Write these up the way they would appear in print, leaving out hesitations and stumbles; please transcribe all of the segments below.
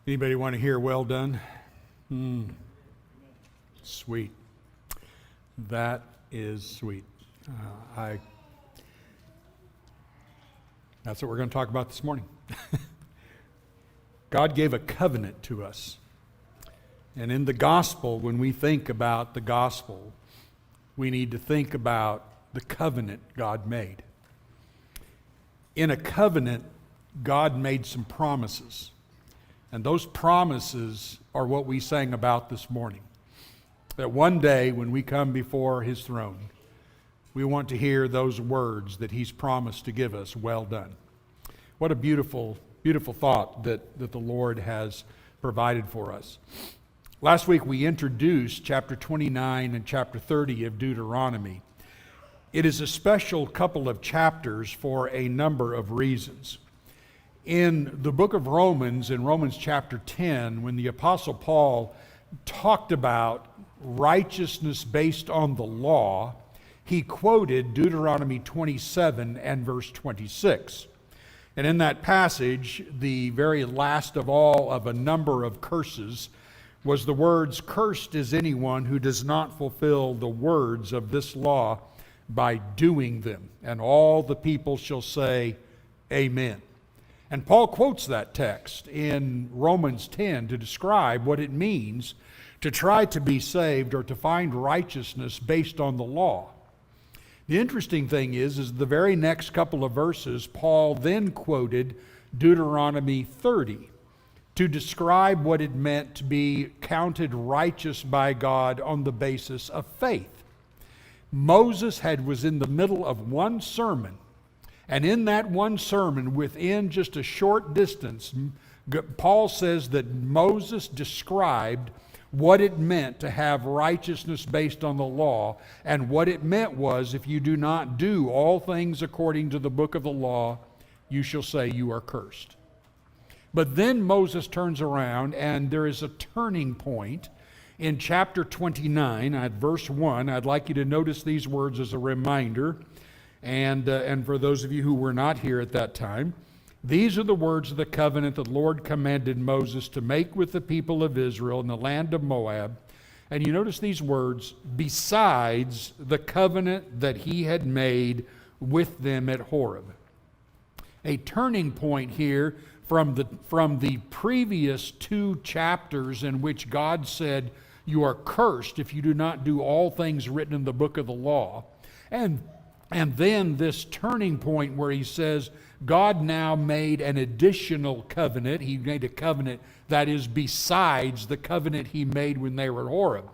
Anybody want to hear well done? Sweet. That is sweet. That's what we're going to talk about this morning. God gave a covenant to us. And in the gospel, when we think about the gospel, we need to think about the covenant God made. In a covenant, God made some promises. And those promises are what we sang about this morning. That one day when we come before His throne, we want to hear those words that He's promised to give us, well done. What a beautiful, beautiful thought that the Lord has provided for us. Last week we introduced chapter 29 and chapter 30 of Deuteronomy. It is a special couple of chapters for a number of reasons. In the book of Romans, in Romans chapter 10, when the Apostle Paul talked about righteousness based on the law, he quoted Deuteronomy 27 and verse 26. And in that passage, the very last of all of a number of curses was the words, "Cursed is anyone who does not fulfill the words of this law by doing them. And all the people shall say, Amen." And Paul quotes that text in Romans 10 to describe what it means to try to be saved or to find righteousness based on the law. The interesting thing is the very next couple of verses, Paul then quoted Deuteronomy 30 to describe what it meant to be counted righteous by God on the basis of faith. Moses was in the middle of one sermon, and in that one sermon, within just a short distance, Paul says that Moses described what it meant to have righteousness based on the law, and what it meant was, if you do not do all things according to the book of the law, you shall say you are cursed. But then Moses turns around, and there is a turning point in chapter 29 at verse 1. I'd like you to notice these words as a reminder. And for those of you who were not here at that time, these are the words of the covenant the Lord commanded Moses to make with the people of Israel in the land of Moab. And you notice these words, besides the covenant that He had made with them at Horeb. A turning point here from the previous two chapters in which God said, you are cursed if you do not do all things written in the book of the law. And then this turning point where He says, God now made an additional covenant. He made a covenant that is besides the covenant He made when they were at Horeb.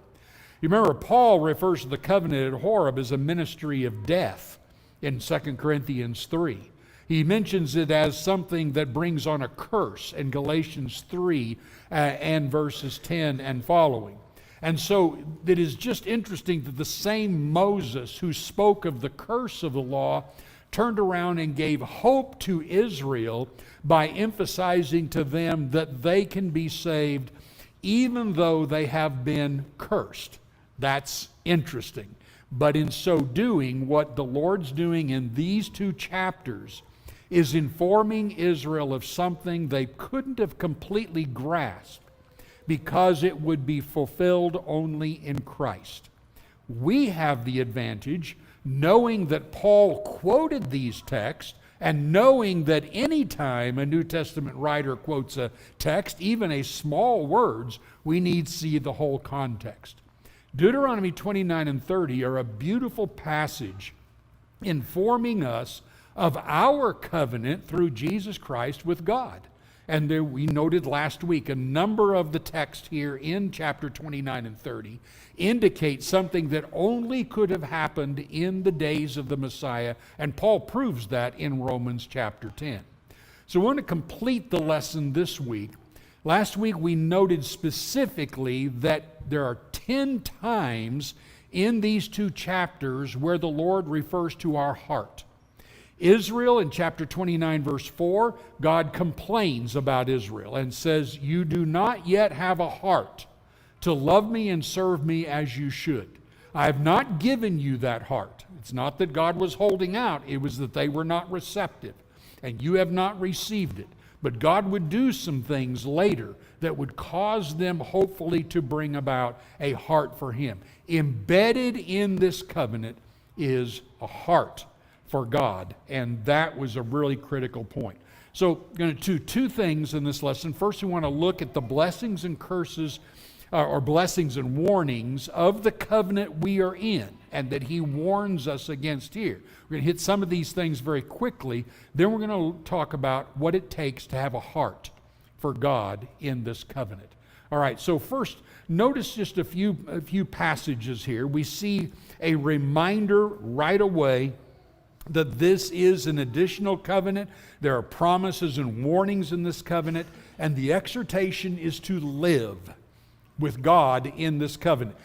You remember, Paul refers to the covenant at Horeb as a ministry of death in 2 Corinthians 3. He mentions it as something that brings on a curse in Galatians 3 and verses 10 and following. And so it is just interesting that the same Moses who spoke of the curse of the law turned around and gave hope to Israel by emphasizing to them that they can be saved even though they have been cursed. That's interesting. But in so doing, what the Lord's doing in these two chapters is informing Israel of something they couldn't have completely grasped, because it would be fulfilled only in Christ. We have the advantage, knowing that Paul quoted these texts, and knowing that any time a New Testament writer quotes a text, even a small words, we need to see the whole context. Deuteronomy 29 and 30 are a beautiful passage informing us of our covenant through Jesus Christ with God. And there, we noted last week, a number of the text here in chapter 29 and 30 indicate something that only could have happened in the days of the Messiah, and Paul proves that in Romans chapter 10. So I want to complete the lesson this week. Last week we noted specifically that there are 10 times in these two chapters where the Lord refers to our heart. Israel, in chapter 29, verse 4, God complains about Israel and says, you do not yet have a heart to love me and serve me as you should. I have not given you that heart. It's not that God was holding out. It was that they were not receptive, and you have not received it. But God would do some things later that would cause them hopefully to bring about a heart for Him. Embedded in this covenant is a heart for God, and that was a really critical point. So I'm going to do two things in this lesson. First, we want to look at the blessings and curses, or blessings and warnings of the covenant we are in, and that He warns us against here. We're going to hit some of these things very quickly. Then we're going to talk about what it takes to have a heart for God in this covenant. All right, so first, notice just a few passages here. We see a reminder right away that this is an additional covenant. There are promises and warnings in this covenant, and the exhortation is to live with God in this covenant.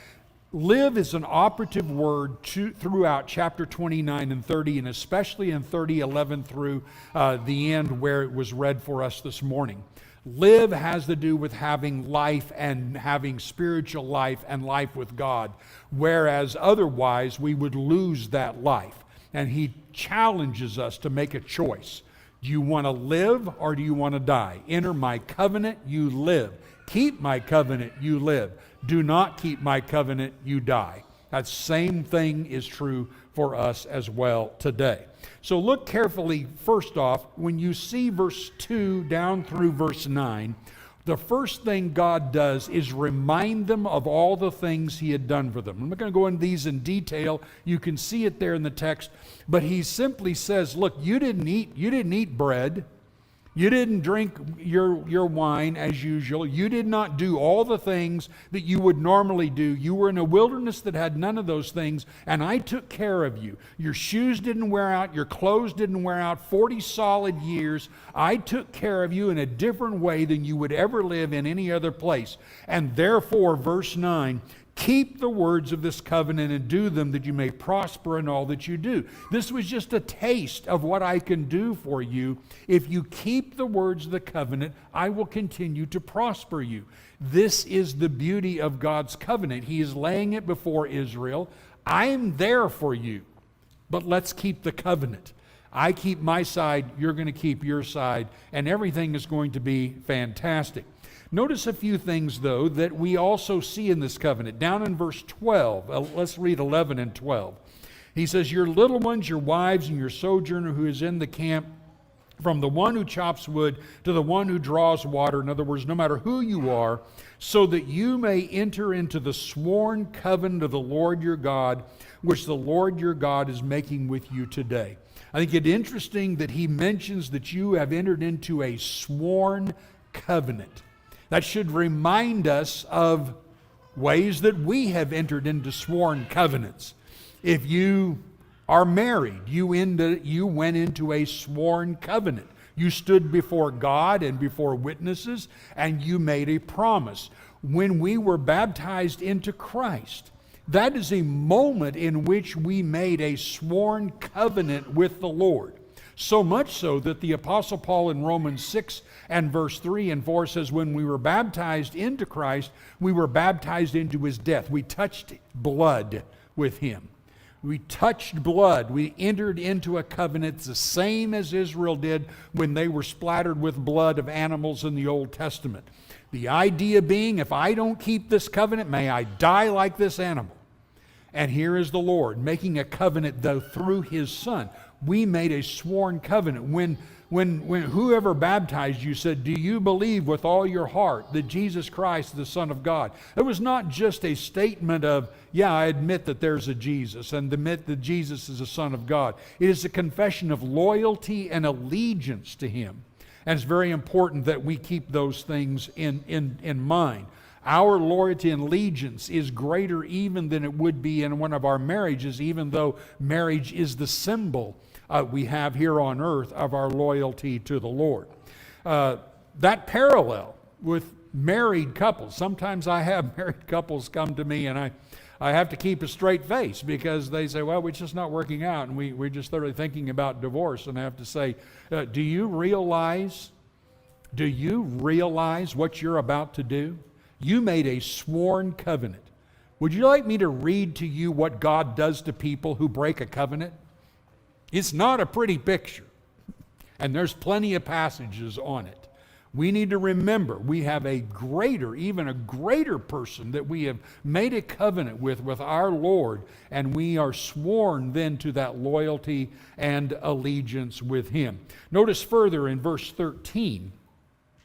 Live is an operative word throughout chapter 29 and 30, and especially in 30:11 through the end where it was read for us this morning. Live has to do with having life and having spiritual life and life with God, whereas otherwise we would lose that life. And He challenges us to make a choice. Do you want to live or do you want to die? Enter my covenant, you live. Keep my covenant, you live. Do not keep my covenant, you die. That same thing is true for us as well today. So look carefully, first off, when you see verse 2 down through verse 9, the first thing God does is remind them of all the things He had done for them. I'm not going to go into these in detail. You can see it there in the text. But He simply says, look, you didn't eat bread. You didn't drink your wine as usual. You did not do all the things that you would normally do. You were in a wilderness that had none of those things, and I took care of you. Your shoes didn't wear out. Your clothes didn't wear out. 40 solid years. I took care of you in a different way than you would ever live in any other place. And therefore, verse 9, keep the words of this covenant and do them that you may prosper in all that you do. This was just a taste of what I can do for you. If you keep the words of the covenant, I will continue to prosper you. This is the beauty of God's covenant. He is laying it before Israel. I am there for you, but let's keep the covenant. I keep my side, you're going to keep your side, and everything is going to be fantastic. Notice a few things, though, that we also see in this covenant. Down in verse 12, let's read 11 and 12. He says, your little ones, your wives, and your sojourner who is in the camp, from the one who chops wood to the one who draws water, in other words, no matter who you are, so that you may enter into the sworn covenant of the Lord your God, which the Lord your God is making with you today. I think it's interesting that He mentions that you have entered into a sworn covenant. That should remind us of ways that we have entered into sworn covenants. If you are married, you went into a sworn covenant. You stood before God and before witnesses, and you made a promise. When we were baptized into Christ, that is a moment in which we made a sworn covenant with the Lord. So much so that the Apostle Paul in Romans 6 and verse 3 and 4 says, when we were baptized into Christ, we were baptized into His death. We touched blood with Him. We touched blood. We entered into a covenant the same as Israel did when they were splattered with blood of animals in the Old Testament. The idea being, if I don't keep this covenant, may I die like this animal. And here is the Lord making a covenant, though, through His Son. We made a sworn covenant. When whoever baptized you said, do you believe with all your heart that Jesus Christ is the Son of God? It was not just a statement of, yeah, I admit that there's a Jesus and admit that Jesus is the Son of God. It is a confession of loyalty and allegiance to Him. And it's very important that we keep those things in mind. Our loyalty and allegiance is greater even than it would be in one of our marriages, even though marriage is the symbol we have here on earth of our loyalty to the Lord. That parallel with married couples. Sometimes I have married couples come to me and I have to keep a straight face because they say, well, it's just not working out and we're just thoroughly thinking about divorce. And I have to say, do you realize what you're about to do? You made a sworn covenant. Would you like me to read to you what God does to people who break a covenant? It's not a pretty picture. And there's plenty of passages on it. We need to remember we have even a greater person that we have made a covenant with our Lord, and we are sworn then to that loyalty and allegiance with Him. Notice further in verse 13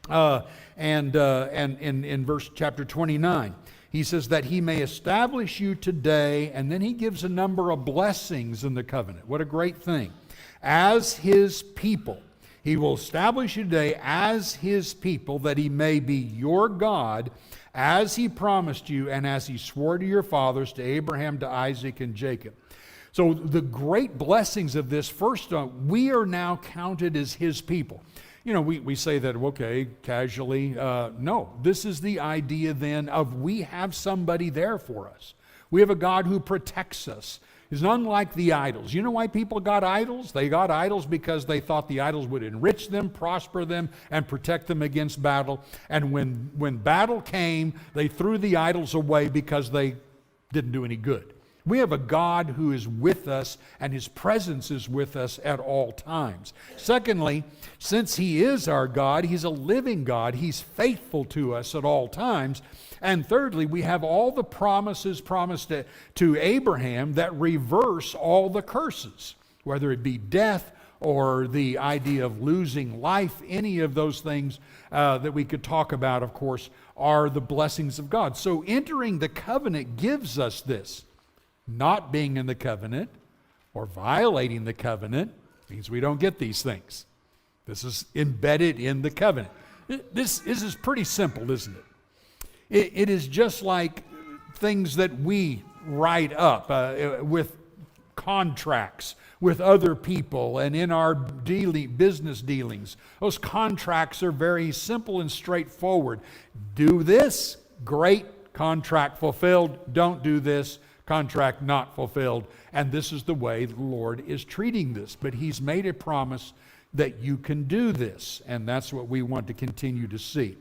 and in verse chapter 29. He says that He may establish you today, and then He gives a number of blessings in the covenant. What a great thing. As His people, He will establish you today as His people, that He may be your God, as He promised you, and as He swore to your fathers, to Abraham, to Isaac, and Jacob. So the great blessings of this, first, we are now counted as His people. You know, we say that, okay, casually. No, this is the idea then of we have somebody there for us. We have a God who protects us. It's unlike the idols. You know why people got idols? They got idols because they thought the idols would enrich them, prosper them, and protect them against battle. And when battle came, they threw the idols away because they didn't do any good. We have a God who is with us, and His presence is with us at all times. Secondly, since He is our God, He's a living God. He's faithful to us at all times. And thirdly, we have all the promises promised to Abraham that reverse all the curses, whether it be death or the idea of losing life. Any of those things that we could talk about, of course, are the blessings of God. So entering the covenant gives us this. Not being in the covenant or violating the covenant means we don't get these things. This is embedded in the covenant. This is pretty simple, isn't it? It is just like things that we write up with contracts with other people and in our business dealings. Those contracts are very simple and straightforward. Do this, great, contract fulfilled. Don't do this, contract not fulfilled. And this is the way the Lord is treating this. But He's made a promise that you can do this. And that's what we want to continue to see.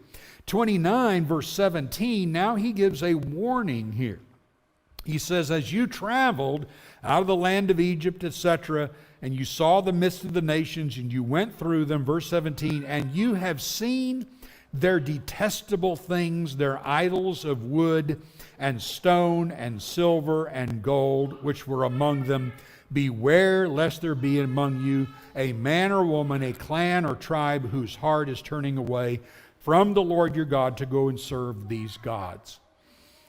29 verse 17, now He gives a warning here. He says, as you traveled out of the land of Egypt, etc., and you saw the midst of the nations, and you went through them, verse 17, and you have seen their detestable things, their idols of wood and stone and silver and gold, which were among them. Beware lest there be among you a man or woman, a clan or tribe, whose heart is turning away from the Lord your God to go and serve these gods.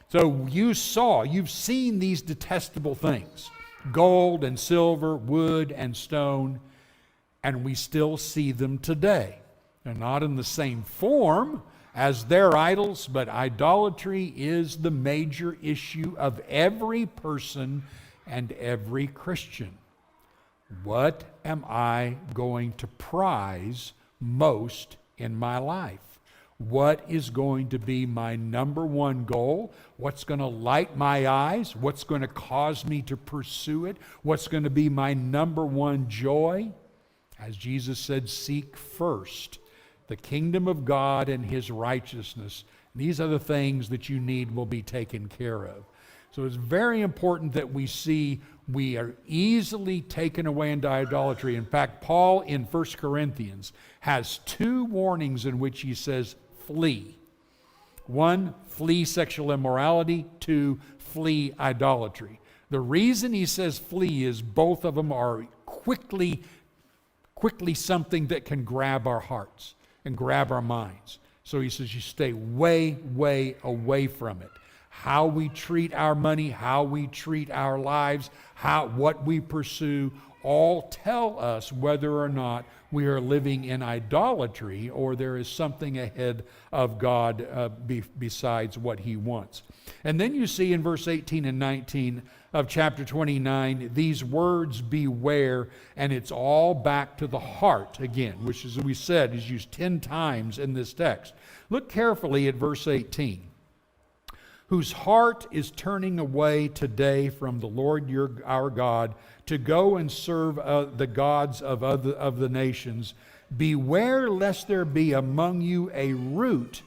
So you've seen these detestable things, gold and silver, wood and stone, and we still see them today. They're not in the same form as their idols, but idolatry is the major issue of every person and every Christian. What am I going to prize most in my life? What is going to be my number one goal? What's going to light my eyes? What's going to cause me to pursue it? What's going to be my number one joy? As Jesus said, seek first the kingdom of God and His righteousness. These are the things that you need will be taken care of. So it's very important that we see we are easily taken away into idolatry. In fact, Paul in 1 Corinthians has two warnings in which he says, flee. One, flee sexual immorality. Two, flee idolatry. The reason he says flee is both of them are quickly something that can grab our hearts and grab our minds. So he says you stay way, way away from it. How we treat our money, how we treat our lives, what we pursue, all tell us whether or not we are living in idolatry or there is something ahead of God besides what He wants. And then you see in verse 18 and 19 of chapter 29, these words, beware, and it's all back to the heart again, which, as we said, is used 10 times in this text. Look carefully at verse 18. Whose heart is turning away today from the Lord our God to go and serve the gods of the nations. Beware lest there be among you a root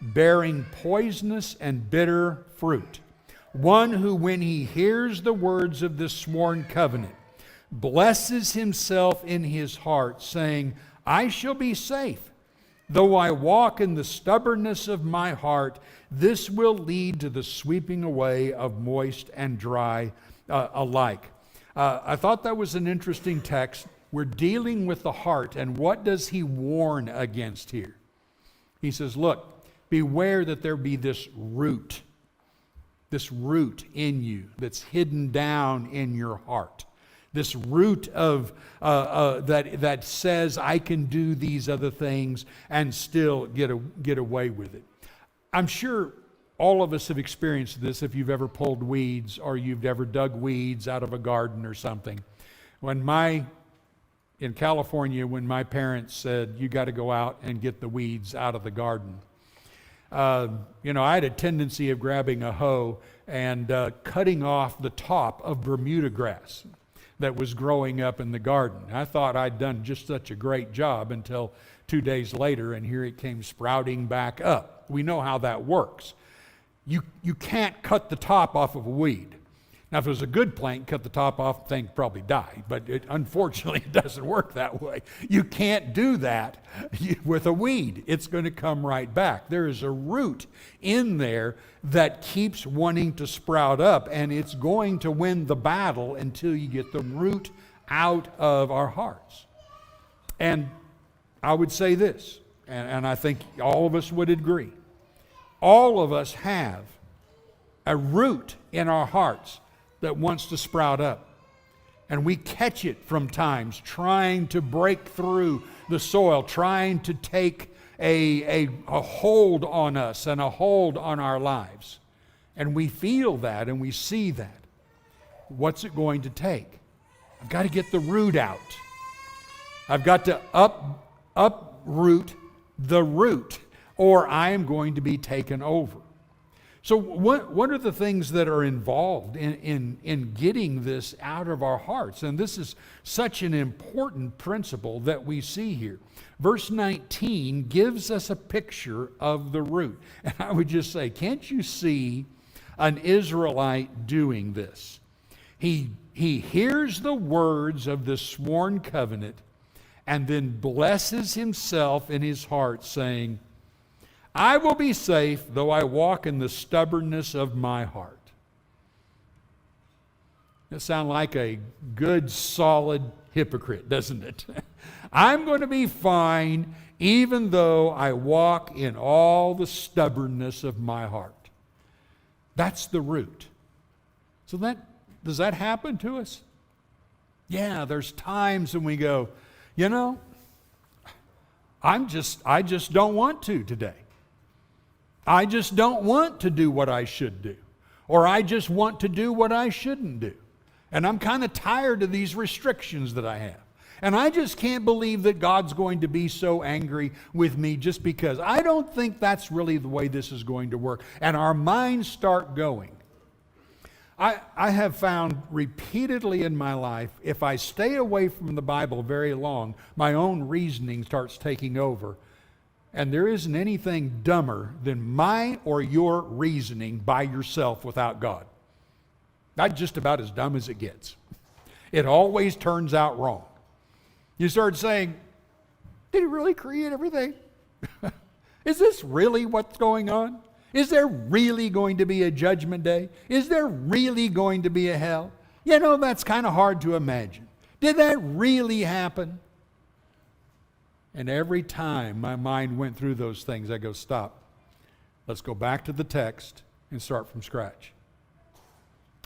bearing poisonous and bitter fruit, one who, when he hears the words of this sworn covenant, blesses himself in his heart, saying, I shall be safe, Though I walk in the stubbornness of my heart, this will lead to the sweeping away of moist and dry alike. I thought that was an interesting text. We're dealing with the heart, and what does he warn against here? He says, look, beware that there be this root in you that's hidden down in your heart. This root of that says I can do these other things and still get away with it. I'm sure all of us have experienced this if you've ever pulled weeds or you've ever dug weeds out of a garden or something. In California, when my parents said, you got to go out and get the weeds out of the garden, I had a tendency of grabbing a hoe and cutting off the top of Bermuda grass that was growing up in the garden. I thought I'd done just such a great job until 2 days later, and here it came sprouting back up. We know how that works. You can't cut the top off of a weed. Now, if it was a good plant, cut the top off, the thing probably die. But unfortunately, it doesn't work that way. You can't do that with a weed. It's going to come right back. There is a root in there that keeps wanting to sprout up, and it's going to win the battle until you get the root out of our hearts. And I would say this, and I think all of us would agree. All of us have a root in our hearts that wants to sprout up. And we catch it from times trying to break through the soil, trying to take a hold on us and a hold on our lives. And we feel that and we see that. What's it going to take? I've got to get the root out. I've got to uproot the root, or I am going to be taken over. So what are the things that are involved in getting this out of our hearts? And this is such an important principle that we see here. Verse 19 gives us a picture of the root. And I would just say, can't you see an Israelite doing this? He hears the words of the sworn covenant and then blesses himself in his heart, saying, I will be safe, though I walk in the stubbornness of my heart. That sounds like a good, solid hypocrite, doesn't it? I'm going to be fine, even though I walk in all the stubbornness of my heart. That's the root. So does that happen to us? Yeah, there's times when we go, I just don't want to today. I just don't want to do what I should do. Or I just want to do what I shouldn't do. And I'm kind of tired of these restrictions that I have. And I just can't believe that God's going to be so angry with me just because. I don't think that's really the way this is going to work. And our minds start going. I have found repeatedly in my life, if I stay away from the Bible very long, my own reasoning starts taking over. And there isn't anything dumber than my or your reasoning by yourself without God. That's just about as dumb as it gets. It always turns out wrong. You start saying, did he really create everything? Is this really what's going on? Is there really going to be a judgment day? Is there really going to be a hell? That's kind of hard to imagine. Did that really happen? And every time my mind went through those things, I go, stop. Let's go back to the text and start from scratch.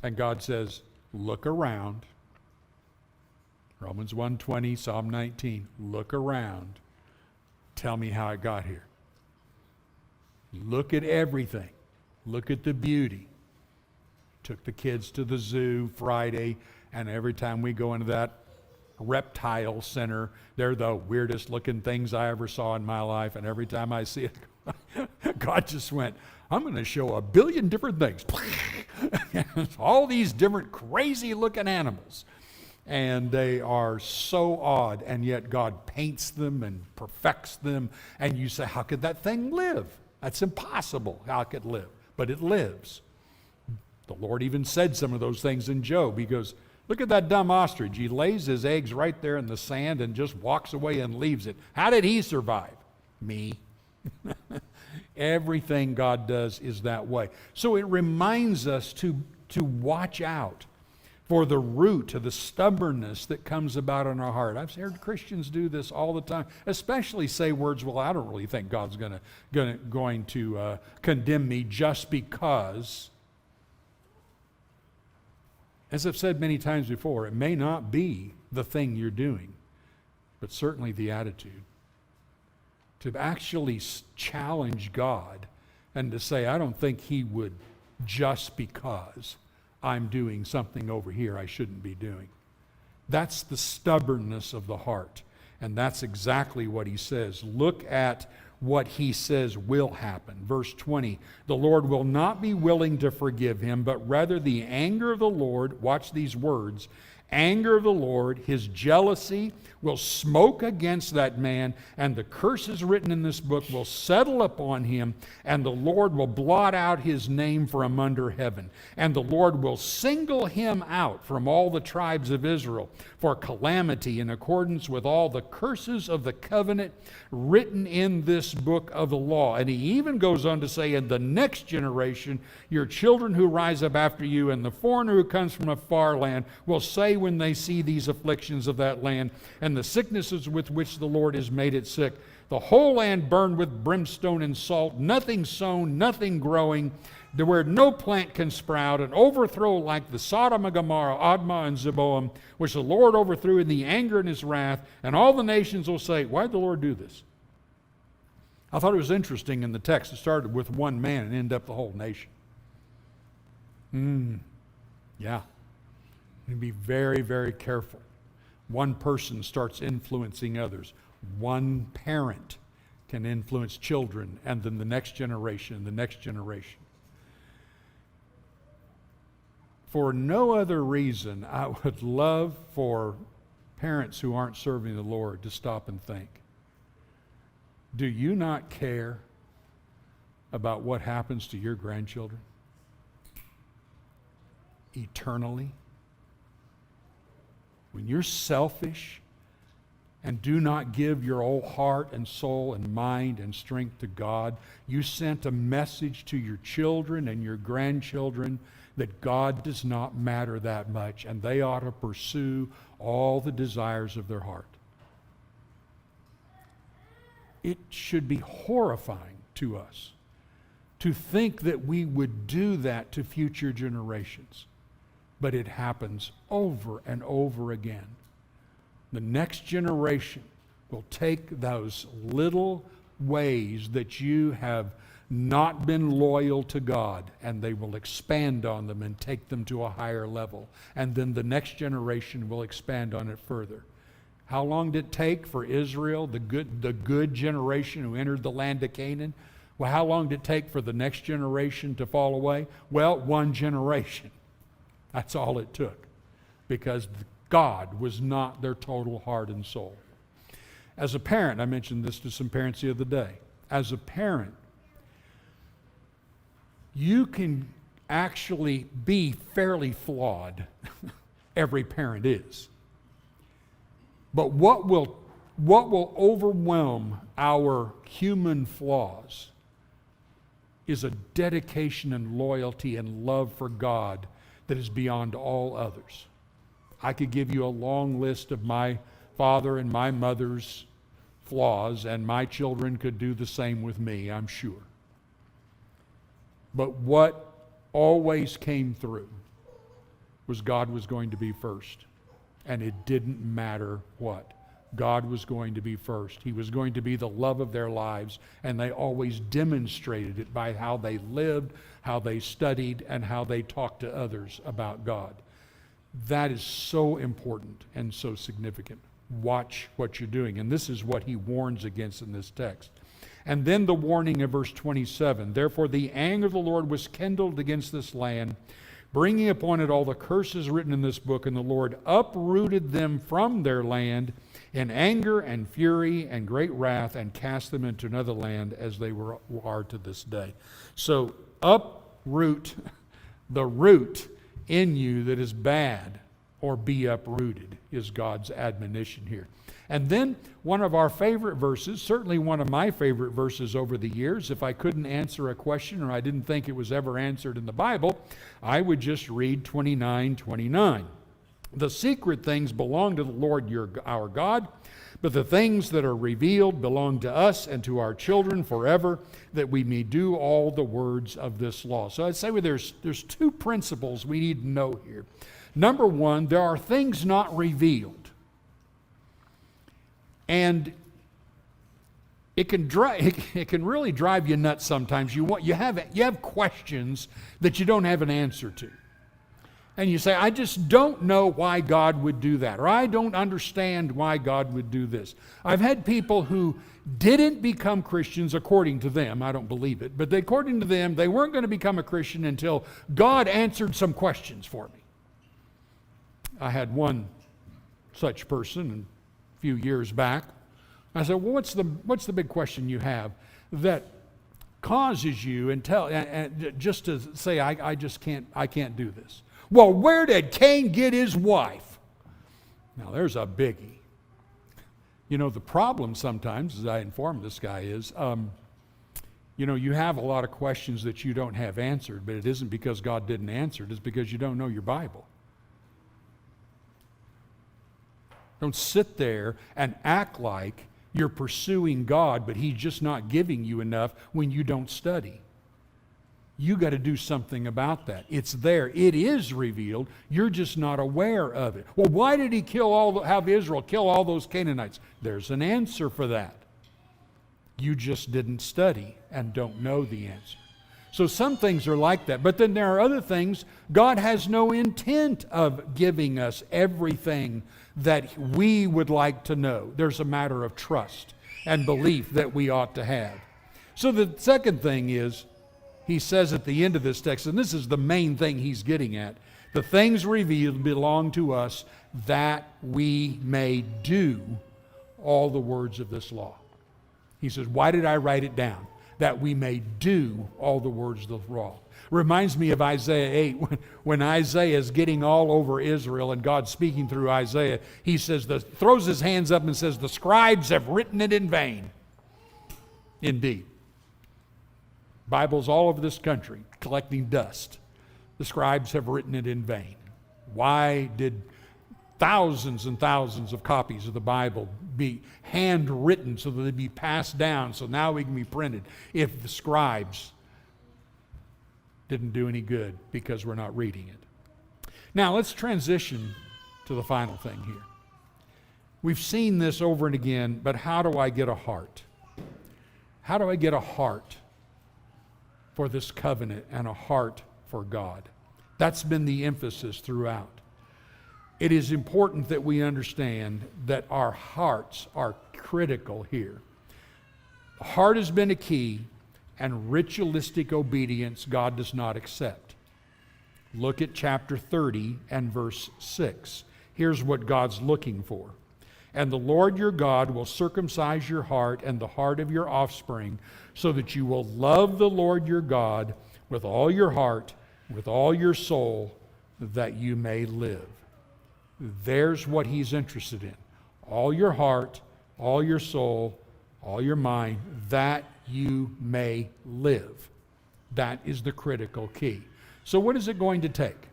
And God says, look around. Romans 1:20, Psalm 19. Look around. Tell me how I got here. Look at everything. Look at the beauty. Took the kids to the zoo Friday, and every time we go into that reptile center, they're the weirdest looking things I ever saw in my life, and every time I see it, God just went, I'm going to show a billion different things. All these different crazy looking animals. And they are so odd, and yet God paints them and perfects them, and you say, how could that thing live? That's impossible. How it could live? But it lives. The Lord even said some of those things in Job. He goes, look at that dumb ostrich. He lays his eggs right there in the sand and just walks away and leaves it. How did he survive? Me. Everything God does is that way. So it reminds us to watch out for the root of the stubbornness that comes about in our heart. I've heard Christians do this all the time, especially say words, well, I don't really think God's going to condemn me just because. As I've said many times before, it may not be the thing you're doing, but certainly the attitude. To actually challenge God and to say, I don't think He would just because I'm doing something over here I shouldn't be doing. That's the stubbornness of the heart. And that's exactly what he says. Look at what he says will happen. Verse 20, the Lord will not be willing to forgive him, but rather the anger of the Lord, watch these words, anger of the Lord, his jealousy will smoke against that man, and the curses written in this book will settle upon him, and the Lord will blot out his name from under heaven. And the Lord will single him out from all the tribes of Israel for calamity in accordance with all the curses of the covenant written in this book of the law. And he even goes on to say, in the next generation, your children who rise up after you and the foreigner who comes from a far land will say when they see these afflictions of that land and the sicknesses with which the Lord has made it sick, the whole land burned with brimstone and salt, nothing sown, nothing growing, where no plant can sprout, an overthrow like the Sodom and Gomorrah, Admah and Zeboam, which the Lord overthrew in the anger and his wrath, and all the nations will say, why did the Lord do this? I thought it was interesting in the text. It started with one man and ended up the whole nation. Yeah. And be very, very careful. One person starts influencing others. One parent can influence children, and then the next generation, and the next generation. For no other reason, I would love for parents who aren't serving the Lord to stop and think, do you not care about what happens to your grandchildren eternally? When you're selfish and do not give your whole heart and soul and mind and strength to God, you sent a message to your children and your grandchildren that God does not matter that much, and they ought to pursue all the desires of their heart. It should be horrifying to us to think that we would do that to future generations. But it happens over and over again. The next generation will take those little ways that you have not been loyal to God, and they will expand on them and take them to a higher level. And then the next generation will expand on it further. How long did it take for Israel, the good generation who entered the land of Canaan? Well, how long did it take for the next generation to fall away? Well, one generation. That's all it took, because God was not their total heart and soul. As a parent, I mentioned this to some parents the other day. As a parent, you can actually be fairly flawed. Every parent is. But what will overwhelm our human flaws is a dedication and loyalty and love for God that is beyond all others. I could give you a long list of my father and my mother's flaws, and my children could do the same with me, I'm sure. But what always came through was God was going to be first. And it didn't matter what. God was going to be first. He was going to be the love of their lives, and they always demonstrated it by how they lived, how they studied, and how they talked to others about God. That is so important and so significant. Watch what you're doing. And this is what he warns against in this text. And then the warning of verse 27, therefore the anger of the Lord was kindled against this land, bringing upon it all the curses written in this book, and the Lord uprooted them from their land in anger and fury and great wrath, and cast them into another land as they are to this day. So uproot the root in you that is bad, or be uprooted, is God's admonition here. And then one of our favorite verses, certainly one of my favorite verses over the years, if I couldn't answer a question or I didn't think it was ever answered in the Bible, I would just read 29:29. The secret things belong to the Lord our God, but the things that are revealed belong to us and to our children forever, that we may do all the words of this law. So I'd say there's two principles we need to know here. Number one, there are things not revealed. And it can really drive you nuts sometimes. You have questions that you don't have an answer to. And you say, I just don't know why God would do that, or I don't understand why God would do this. I've had people who didn't become Christians according to them. I don't believe it, but according to them, they weren't going to become a Christian until God answered some questions for me. I had one such person a few years back. I said, well, what's the big question you have that causes you and just to say, I can't do this? Well, where did Cain get his wife? Now, there's a biggie. You know, the problem sometimes, as I inform this guy, is, you have a lot of questions that you don't have answered, but it isn't because God didn't answer it. It's because you don't know your Bible. Don't sit there and act like you're pursuing God, but He's just not giving you enough when you don't study. You got to do something about that. It's there. It is revealed. You're just not aware of it. Well, why did He have Israel kill all those Canaanites? There's an answer for that. You just didn't study and don't know the answer. So some things are like that. But then there are other things. God has no intent of giving us everything that we would like to know. There's a matter of trust and belief that we ought to have. So the second thing is, He says at the end of this text, and this is the main thing he's getting at, the things revealed belong to us that we may do all the words of this law. He says, why did I write it down? That we may do all the words of the law. Reminds me of Isaiah 8, when Isaiah is getting all over Israel and God speaking through Isaiah. He says, throws his hands up and says, the scribes have written it in vain. Indeed. Bibles all over this country collecting dust. The scribes have written it in vain. Why did thousands and thousands of copies of the Bible be handwritten so that they be passed down so now we can be printed if the scribes didn't do any good because we're not reading it? Now let's transition to the final thing here. We've seen this over and again, but how do I get a heart? How do I get a heart for this covenant and a heart for God? That's been the emphasis throughout. It is important that we understand that our hearts are critical here. The heart has been a key, and ritualistic obedience God does not accept. Look at chapter 30 and verse 6. Here's what God's looking for. And the Lord your God will circumcise your heart and the heart of your offspring, so that you will love the Lord your God with all your heart, with all your soul, that you may live. There's what He's interested in. All your heart, all your soul, all your mind, that you may live. That is the critical key. So what is it going to take?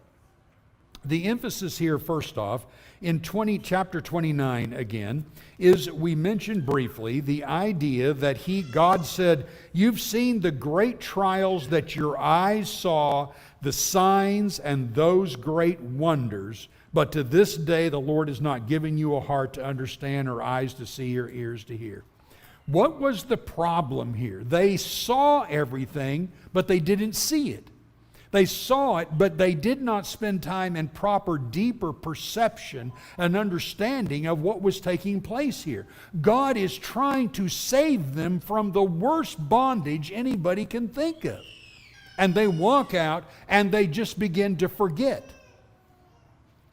The emphasis here, first off, in chapter 29 again, is we mentioned briefly the idea that God said, you've seen the great trials that your eyes saw, the signs and those great wonders, but to this day the Lord has not given you a heart to understand or eyes to see or ears to hear. What was the problem here? They saw everything, but they didn't see it. They saw it, but they did not spend time in proper, deeper perception and understanding of what was taking place here. God is trying to save them from the worst bondage anybody can think of. And they walk out and they just begin to forget.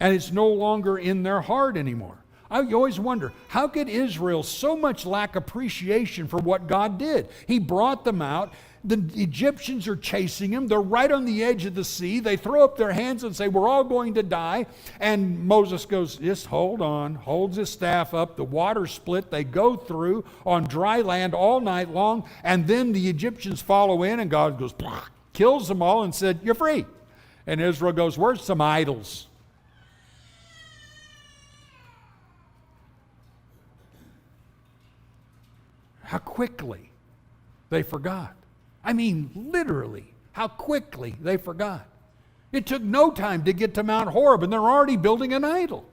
And it's no longer in their heart anymore. You always wonder, how could Israel so much lack appreciation for what God did? He brought them out. The Egyptians are chasing them. They're right on the edge of the sea. They throw up their hands and say, we're all going to die. And Moses goes, just hold on, holds his staff up. The water split. They go through on dry land all night long. And then the Egyptians follow in, and God goes, kills them all and said, you're free. And Israel goes, where's some idols? How quickly they forgot. I mean, literally, how quickly they forgot. It took no time to get to Mount Horeb, and they're already building an idol.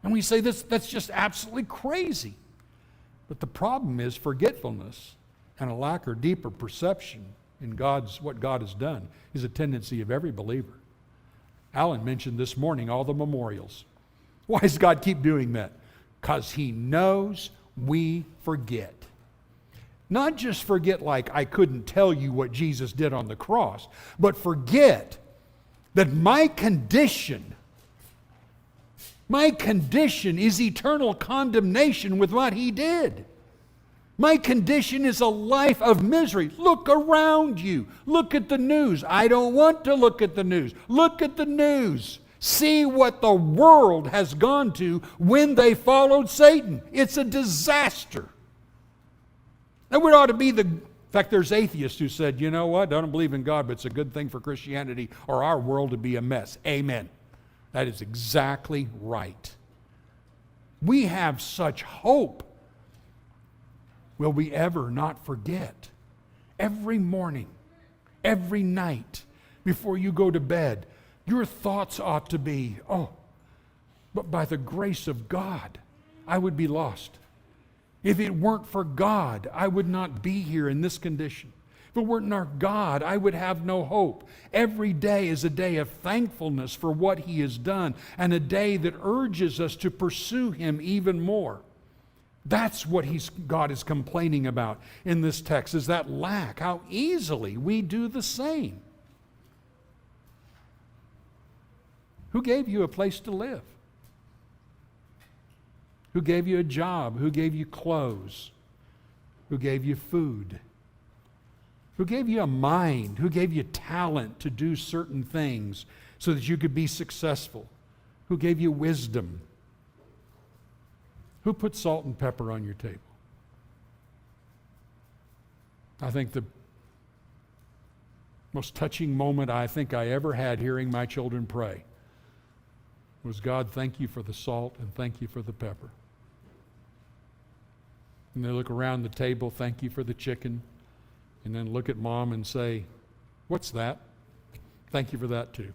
And we say that's just absolutely crazy. But the problem is forgetfulness and a lack or deeper perception in what God has done is a tendency of every believer. Alan mentioned this morning all the memorials. Why does God keep doing that? Because He knows we forget. Not just forget like I couldn't tell you what Jesus did on the cross, but forget that my condition is eternal condemnation with what He did. My condition is a life of misery. Look around you. Look at the news. I don't want to look at the news. Look at the news. See what the world has gone to when they followed Satan. It's a disaster. That would ought to be in fact, there's atheists who said, you know what, I don't believe in God, but it's a good thing for Christianity or our world to be a mess. Amen. That is exactly right. We have such hope. Will we ever not forget? Every morning, every night, before you go to bed, your thoughts ought to be, but by the grace of God, I would be lost. If it weren't for God, I would not be here in this condition. If it weren't our God, I would have no hope. Every day is a day of thankfulness for what He has done, and a day that urges us to pursue Him even more. That's what God is complaining about in this text, is that lack, how easily we do the same. Who gave you a place to live? Who gave you a job? Who gave you clothes? Who gave you food? Who gave you a mind? Who gave you talent to do certain things so that you could be successful? Who gave you wisdom? Who put salt and pepper on your table? I think the most touching moment I think I ever had hearing my children pray was, God, thank you for the salt and thank you for the pepper. And they look around the table, thank you for the chicken, and then look at Mom and say, what's that? Thank you for that too.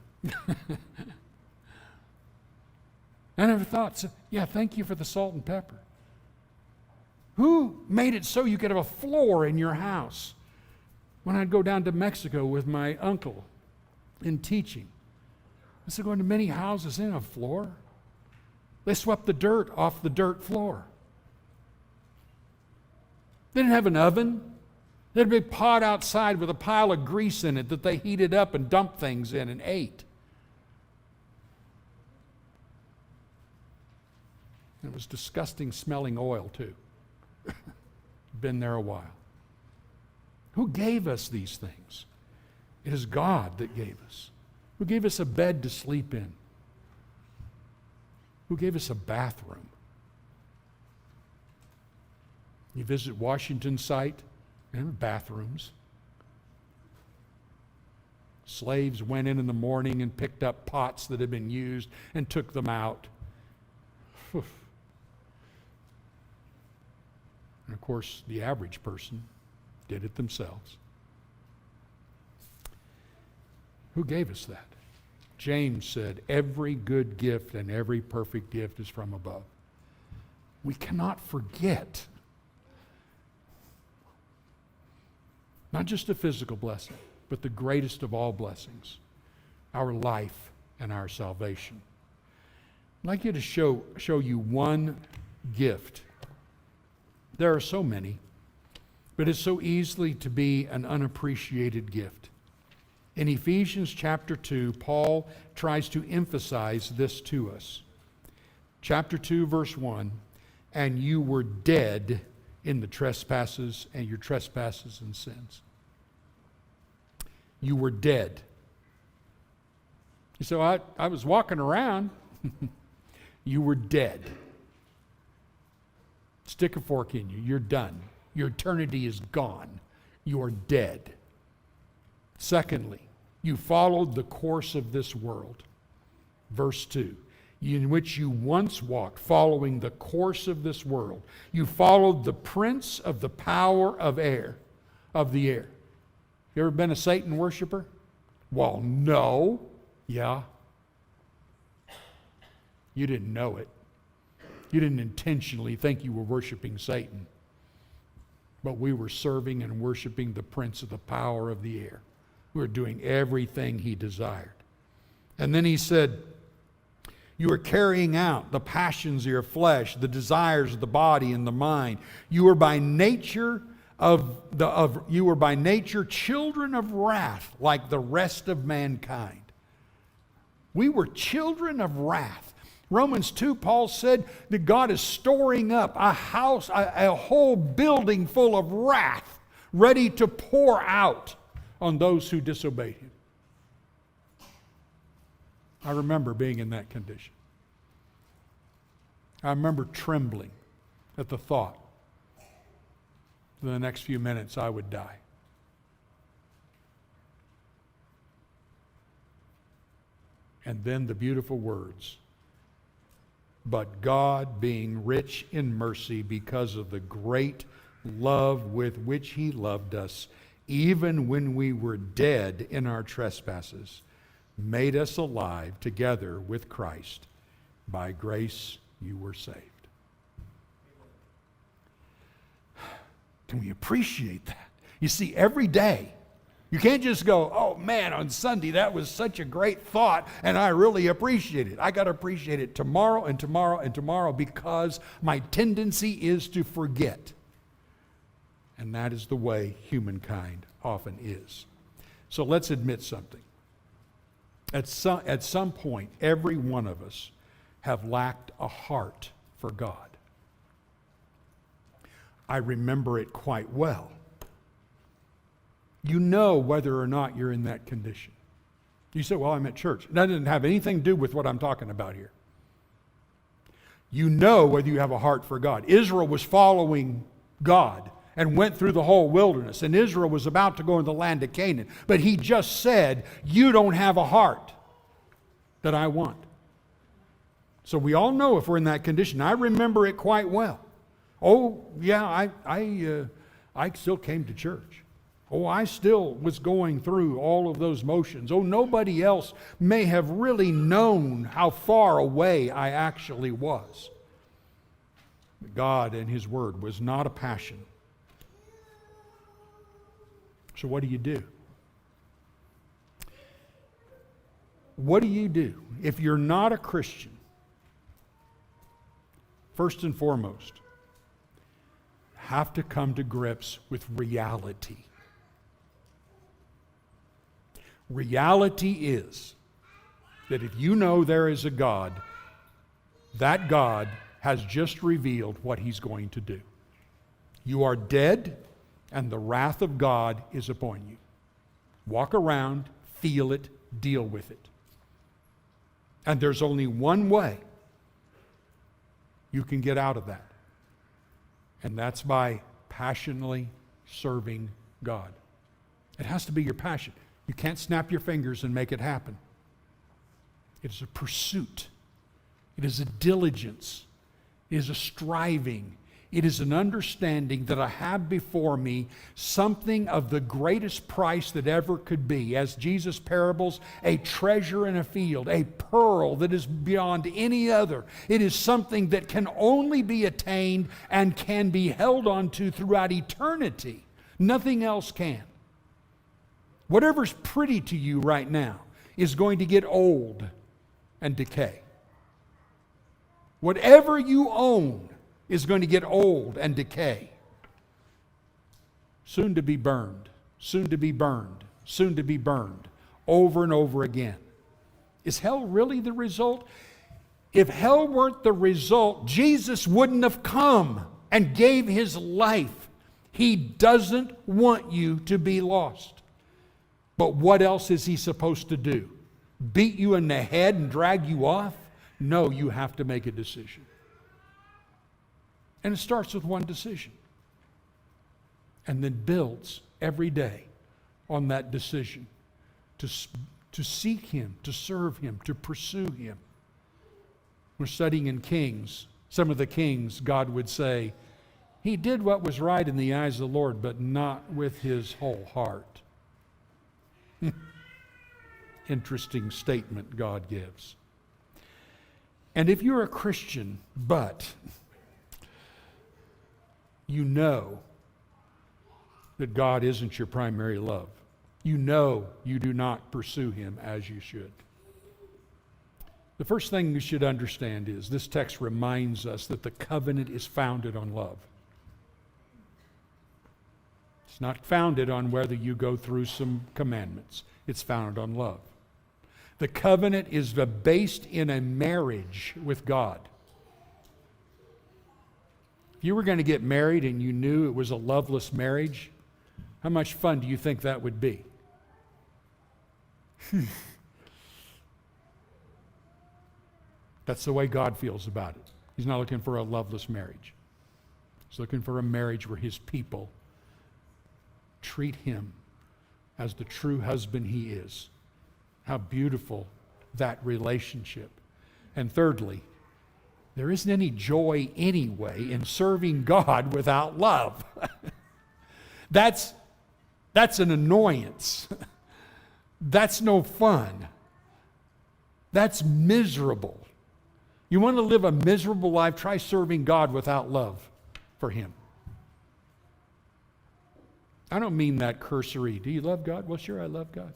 I never thought, yeah, thank you for the salt and pepper. Who made it so you could have a floor in your house? When I'd go down to Mexico with my uncle in teaching, I said, going to many houses, they didn't have a floor. They swept the dirt off the dirt floor. They didn't have an oven. They had a big pot outside with a pile of grease in it that they heated up and dumped things in and ate. It was disgusting smelling oil too. Been there a while. Who gave us these things? It is God that gave us. Who gave us a bed to sleep in? Who gave us a bathroom? You visit Washington site, and bathrooms. Slaves went in the morning and picked up pots that had been used and took them out. And of course, the average person did it themselves. Who gave us that? James said, every good gift and every perfect gift is from above. We cannot forget not just a physical blessing, but the greatest of all blessings, our life and our salvation. I'd like you to show you one gift. There are so many, but it's so easily to be an unappreciated gift. In Ephesians chapter 2, Paul tries to emphasize this to us. chapter 2, verse 1, and you were dead in the trespasses and your trespasses and sins. You were dead. So I was walking around. You were dead. Stick a fork in you. You're done. Your eternity is gone. You are dead. Secondly, you followed the course of this world. Verse 2, in which you once walked, following the course of this world. You followed the prince of the power of the air. You ever been a Satan worshiper? Well, no. Yeah. You didn't know it. You didn't intentionally think you were worshiping Satan. But we were serving and worshiping the prince of the power of the air. We were doing everything he desired. And then he said, you are carrying out the passions of your flesh, the desires of the body and the mind. You are by nature children of wrath, like the rest of mankind. We were children of wrath. Romans 2, Paul said that God is storing up a house, a whole building full of wrath, ready to pour out on those who disobeyed him. I remember being in that condition. I remember trembling at the thought that in the next few minutes I would die. And then the beautiful words, but God, being rich in mercy because of the great love with which he loved us, even when we were dead in our trespasses, made us alive together with Christ. By grace you were saved. Can we appreciate that? You see, every day, you can't just go, oh man, on Sunday that was such a great thought and I really appreciate it. I got to appreciate it tomorrow and tomorrow and tomorrow because my tendency is to forget. And that is the way humankind often is. So let's admit something. At some point, every one of us have lacked a heart for God. I remember it quite well. You know whether or not you're in that condition. You say, well, I'm at church. That doesn't have anything to do with what I'm talking about here. You know whether you have a heart for God. Israel was following God and went through the whole wilderness. And Israel was about to go into the land of Canaan. But he just said, you don't have a heart that I want. So we all know if we're in that condition. I remember it quite well. Oh, yeah, I still came to church. Oh, I still was going through all of those motions. Oh, nobody else may have really known how far away I actually was. God and his word was not a passion. So what do you do? What do you do if you're not a Christian? First and foremost, have to come to grips with reality. Reality is that if you know there is a God, that God has just revealed what he's going to do. You are dead, and the wrath of God is upon you. Walk around, feel it, deal with it. And there's only one way you can get out of that. And that's by passionately serving God. It has to be your passion. You can't snap your fingers and make it happen. It is a pursuit. It is a diligence. It is a striving. It is an understanding that I have before me something of the greatest price that ever could be. As Jesus' parables, a treasure in a field, a pearl that is beyond any other. It is something that can only be attained and can be held onto throughout eternity. Nothing else can. Whatever's pretty to you right now is going to get old and decay. Whatever you own is going to get old and decay. Soon to be burned, soon to be burned, soon to be burned, over and over again. Is hell really the result? If hell weren't the result, Jesus wouldn't have come and gave his life. He doesn't want you to be lost. But what else is he supposed to do? Beat you in the head and drag you off? No, you have to make a decision. And it starts with one decision. And then builds every day on that decision to seek him, to serve him, to pursue him. We're studying in Kings. Some of the kings, God would say, he did what was right in the eyes of the Lord, but not with his whole heart. Interesting statement God gives. And if you're a Christian, but you know that God isn't your primary love, you know you do not pursue him as you should. The first thing you should understand is this text reminds us that the covenant is founded on love. It's not founded on whether you go through some commandments. It's founded on love. The covenant is based in a marriage with God. If you were going to get married and you knew it was a loveless marriage, how much fun do you think that would be? That's the way God feels about it. He's not looking for a loveless marriage. He's looking for a marriage where his people treat him as the true husband he is. How beautiful that relationship. And thirdly, there isn't any joy anyway in serving God without love. That's an annoyance. That's no fun. That's miserable. You want to live a miserable life? Try serving God without love for him. I don't mean that cursory. Do you love God? Well, sure, I love God.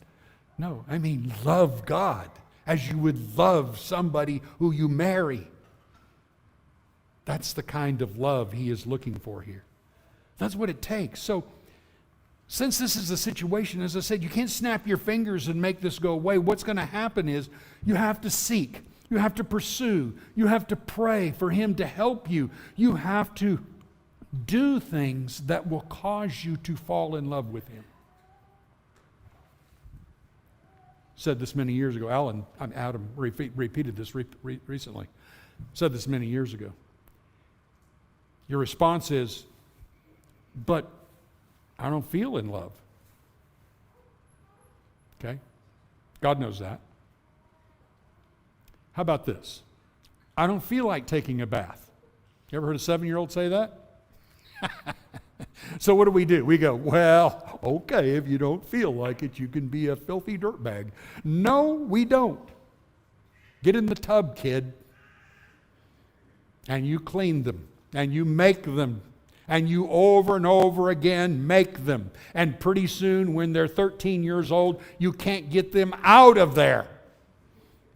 No, I mean love God as you would love somebody who you marry. That's the kind of love he is looking for here. That's what it takes. So, since this is the situation, as I said, you can't snap your fingers and make this go away. What's going to happen is you have to seek. You have to pursue. You have to pray for him to help you. You have to do things that will cause you to fall in love with him. Said this many years ago. Adam repeated this recently. Said this many years ago. Your response is, but I don't feel in love. Okay? God knows that. How about this? I don't feel like taking a bath. You ever heard a 7-year-old say that? So what do? We go, well, okay, if you don't feel like it, you can be a filthy dirtbag. No, we don't. Get in the tub, kid. And you clean them. And you make them. And you over and over again make them. And pretty soon, when they're 13 years old, you can't get them out of there.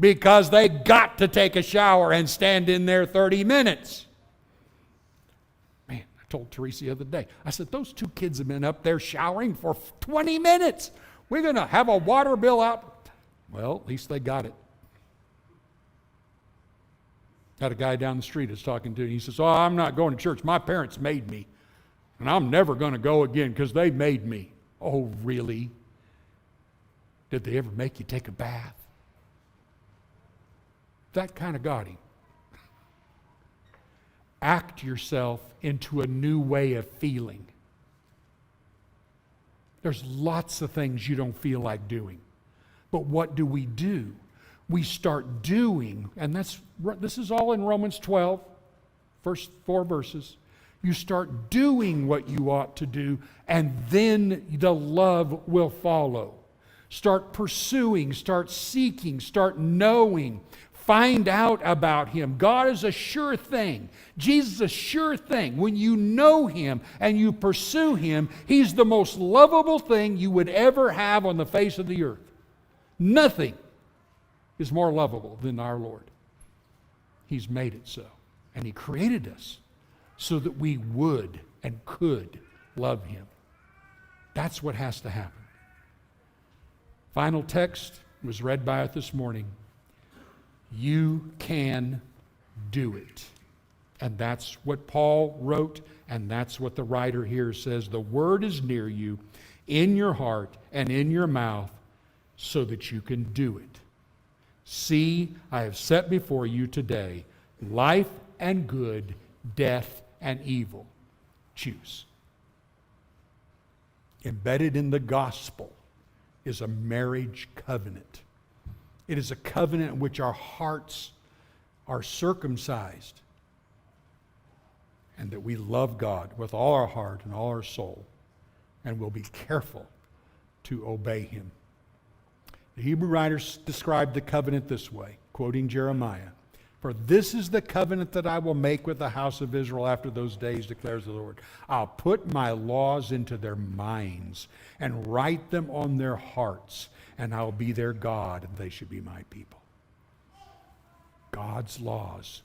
Because they got to take a shower and stand in there 30 minutes. Man, I told Teresa the other day, I said, those 2 kids have been up there showering for 20 minutes. We're going to have a water bill out. Well, at least they got it. Had a guy down the street I was talking to, and he says, I'm not going to church. My parents made me. And I'm never going to go again because they made me. Oh, really? Did they ever make you take a bath? That kind of got him. Act yourself into a new way of feeling. There's lots of things you don't feel like doing. But what do? We start doing, and this is all in Romans 12, first 4 verses. You start doing what you ought to do, and then the love will follow. Start pursuing, start seeking, start knowing. Find out about him. God is a sure thing. Jesus is a sure thing. When you know him and you pursue him, he's the most lovable thing you would ever have on the face of the earth. Nothing is more lovable than our Lord. He's made it so. And he created us so that we would and could love him. That's what has to happen. Final text was read by us this morning. You can do it. And that's what Paul wrote, and that's what the writer here says. The word is near you, in your heart and in your mouth, so that you can do it. See, I have set before you today life and good, death and evil. Choose. Embedded in the gospel is a marriage covenant. It is a covenant in which our hearts are circumcised and that we love God with all our heart and all our soul and will be careful to obey Him. The Hebrew writers describe the covenant this way, quoting Jeremiah. For this is the covenant that I will make with the house of Israel after those days, declares the Lord. I'll put my laws into their minds and write them on their hearts, and I'll be their God, and they should be my people. God's laws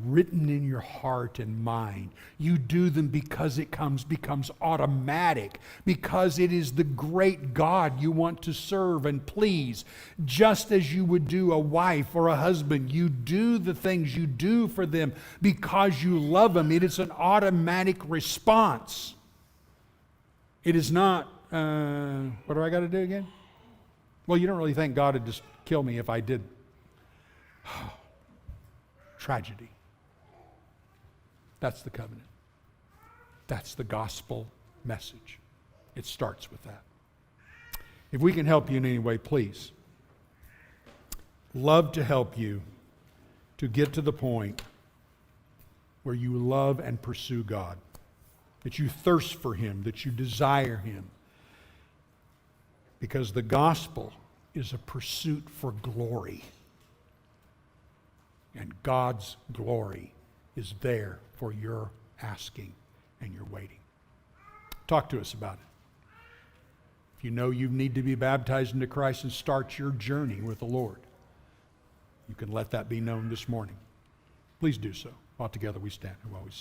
written in your heart and mind. You do them because it becomes automatic, because it is the great God you want to serve and please. Just as you would do a wife or a husband, you do the things you do for them because you love them. It is an automatic response. It is not, what do I got to do again? Well, you don't really think God would just kill me if I did. Tragedy. That's the covenant. That's the gospel message. It starts with that. If we can help you in any way, please. Love to help you to get to the point where you love and pursue God, that you thirst for Him, that you desire Him. Because the gospel is a pursuit for glory. And God's glory is there for your asking and your waiting. Talk to us about it. If you know you need to be baptized into Christ and start your journey with the Lord, you can let that be known this morning. Please do so. While together we stand and while we sing.